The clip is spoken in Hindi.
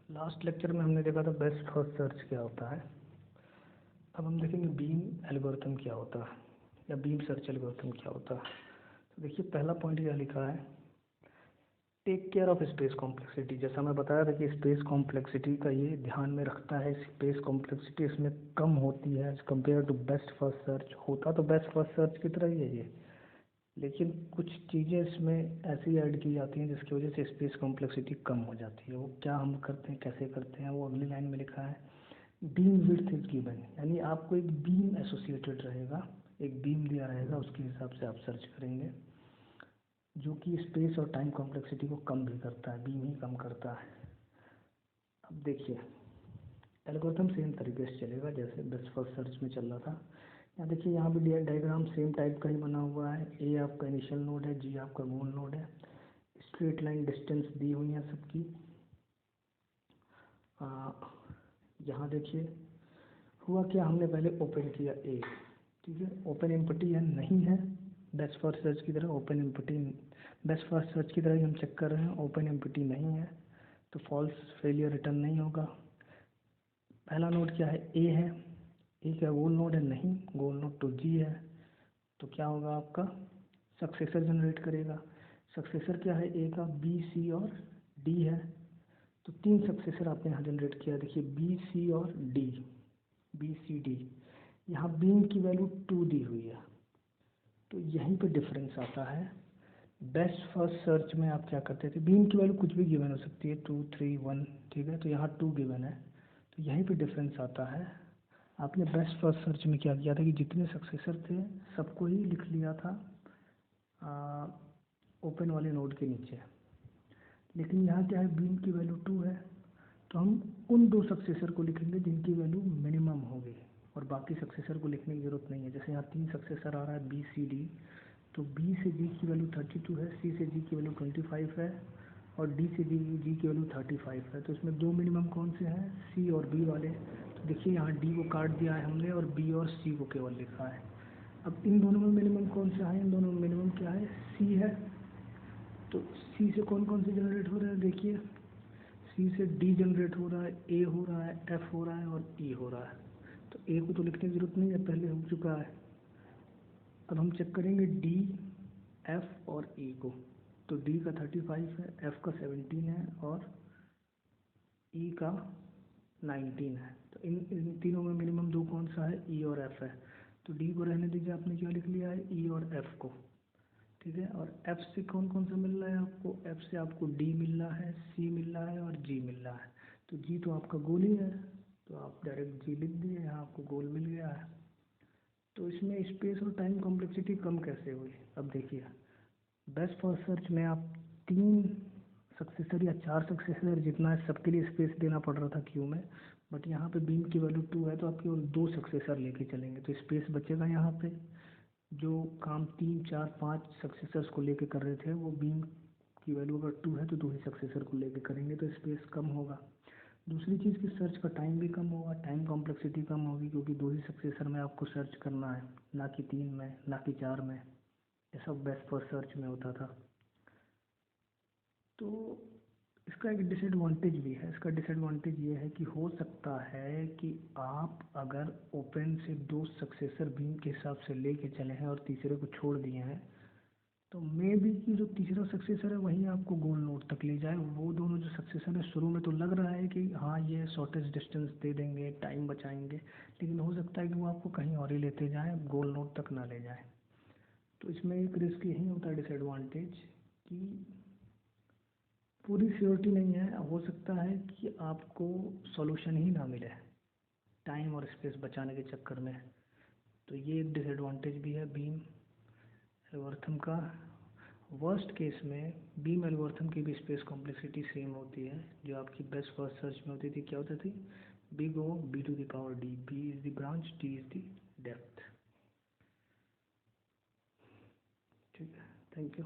लास्ट लेक्चर में हमने देखा था बेस्ट फर्स्ट सर्च क्या होता है। अब हम देखेंगे बीम एल्गोरिथम क्या होता है या बीम सर्च एल्गोरिथम क्या होता है। तो देखिए पहला पॉइंट क्या लिखा है, take care of space complexity. जैसा मैं बताया था कि स्पेस कॉम्प्लेक्सिटी का ये ध्यान में रखता है, स्पेस कॉम्प्लेक्सिटी इसमें कम होती है as compare to best first search. होता तो बेस्ट फर्स्ट सर्च की तरह ही है ये, लेकिन कुछ चीज़ें इसमें ऐसी ऐड की जाती हैं जिसकी वजह से स्पेस कॉम्प्लेक्सिटी कम हो जाती है। वो क्या हम करते हैं, कैसे करते हैं, वो अगली लाइन में लिखा है। बीम विड्थ इज गिवन, यानी आपको एक बीम एसोसिएटेड रहेगा, एक बीम दिया रहेगा, उसके हिसाब से आप सर्च करेंगे, जो कि स्पेस और टाइम कॉम्प्लेक्सिटी को कम भी करता है, बीम ही कम करता है। अब देखिए एल्गोरिथम सेम तरीके से चलेगा जैसे बेस्ट फर्स्ट सर्च में चल रहा था। यहाँ देखिए, यहाँ भी डायग्राम सेम टाइप का ही बना हुआ है। ए आपका इनिशियल नोड है, जी आपका गोल नोड है, स्ट्रेट लाइन डिस्टेंस दी हुई है सबकी। यहाँ देखिए हुआ क्या, हमने पहले ओपन किया ए, ठीक है, ओपन एम्प्टी है, नहीं है बेस्ट फर्स्ट सर्च की तरह। Open empty best first search की तरह ही हम चेक कर रहे हैं, ओपन एम्प्टी नहीं है तो फॉल्स फेलियर रिटर्न नहीं होगा। पहला नोड क्या है, ए है, ए क्या गोल नोड है, नहीं, गोल नोड तो जी है, तो क्या होगा आपका सक्सेसर जनरेट करेगा। सक्सेसर क्या है ए का, बी सी और डी है, तो 3 सक्सेसर आपने यहाँ जनरेट किया। देखिए बी सी और डी, बी सी डी। यहाँ बीम की वैल्यू 2 दी हुई है, तो यहीं पे डिफरेंस आता है। बेस्ट फर्स्ट सर्च में आप क्या करते थे, बीम की वैल्यू कुछ भी गिवन हो सकती है, 2 3 1, ठीक है, तो यहाँ 2 गिवन है, तो यहीं पे डिफरेंस आता है। आपने बेस्ट फर्स्ट सर्च में क्या किया था कि जितने सक्सेसर थे सबको ही लिख लिया था ओपन वाले नोड के नीचे, लेकिन यहाँ क्या है, बीम की वैल्यू 2 है, तो हम उन 2 सक्सेसर को लिखेंगे जिनकी वैल्यू मिनिमम होगी, और बाकी सक्सेसर को लिखने की ज़रूरत नहीं है। जैसे यहाँ 3 सक्सेसर आ रहा है बी सी डी, तो बी से जी की वैल्यू 32 है, सी से जी की वैल्यू 25 है, और डी से जी की वैल्यू 35 है। तो इसमें 2 मिनिमम कौन से हैं, सी और बी वाले। तो देखिए यहाँ डी को काट दिया है हमने और बी और सी को केवल लिखा है। अब इन दोनों में मिनिमम कौन सा है, इन दोनों में मिनिमम क्या है, सी है। तो सी से कौन कौन से जनरेट हो रहे हैं, देखिए सी से डी जनरेट हो रहा है, ए हो रहा है, एफ हो रहा है और ई हो रहा है। तो ए को तो लिखने की जरूरत नहीं है, पहले हो चुका है। अब हम चेक करेंगे डी, एफ और ई को, तो डी का 35 है, एफ का 17 है और ई का 19 है। तो इन तीनों में मिनिमम 2 कौन सा है, ई और एफ है। तो डी को रहने दीजिए, आपने क्या लिख लिया है, ई और एफ को, ठीक है। और एफ से कौन कौन सा मिल रहा है आपको, एफ से आपको डी मिल रहा है, सी मिल रहा है और जी मिल रहा है। तो जी तो आपका गोल ही है, तो आप डायरेक्ट जी लिख दिए, यहाँ आपको गोल मिल गया है। तो इसमें स्पेस और टाइम कॉम्प्लेक्सिटी कम कैसे हुई, अब देखिए बेस्ट फर्स्ट सर्च में आप 3 सक्सेसर या 4 सक्सेसर जितना है सबके लिए स्पेस देना पड़ रहा था क्यू में, बट यहाँ पे बीम की वैल्यू 2 है, तो आप केवल 2 सक्सेसर लेके चलेंगे, तो स्पेस बचेगा। यहाँ पे जो काम 3 4 5 सक्सेसर्स को लेके कर रहे थे, वो बीम की वैल्यू अगर 2 है तो 2 ही सक्सेसर को लेके करेंगे, तो स्पेस कम होगा। दूसरी चीज़ की सर्च का टाइम भी कम होगा, टाइम कॉम्प्लेक्सिटी कम होगी, क्योंकि 2 ही सक्सेसर में आपको सर्च करना है, ना कि 3 में, ना कि 4 में। ये सब बेस्ट फर्स्ट सर्च में होता था। तो इसका एक डिसएडवांटेज भी है। इसका डिसएडवांटेज ये है कि हो सकता है कि आप अगर ओपन से 2 सक्सेसर बीम के हिसाब से लेके चले हैं और तीसरे को छोड़ दिए हैं, तो मे बी कि जो तीसरा सक्सेसर है वही आपको गोल नोड तक ले जाए। वो दोनों जो सक्सेसर है शुरू में तो लग रहा है कि हाँ ये शॉर्टेस्ट डिस्टेंस दे देंगे, टाइम बचाएंगे, लेकिन हो सकता है कि वो आपको कहीं और ही लेते जाएँ, गोल नोड तक ना ले जाएँ। तो इसमें एक रिस्क यही होता है, डिसएडवांटेज, कि पूरी श्योरिटी नहीं है, हो सकता है कि आपको सॉल्यूशन ही ना मिले टाइम और स्पेस बचाने के चक्कर में। तो ये एक डिसएडवांटेज भी है बीम एल्गोरिथम का। वर्स्ट केस में बीम एल्गोरिथम की भी स्पेस कॉम्प्लेक्सिटी सेम होती है जो आपकी बेस्ट फर्स्ट सर्च में होती थी। क्या होती थी, big O B to the power D, B is the branch, D is the depth. ठीक है, थैंक यू।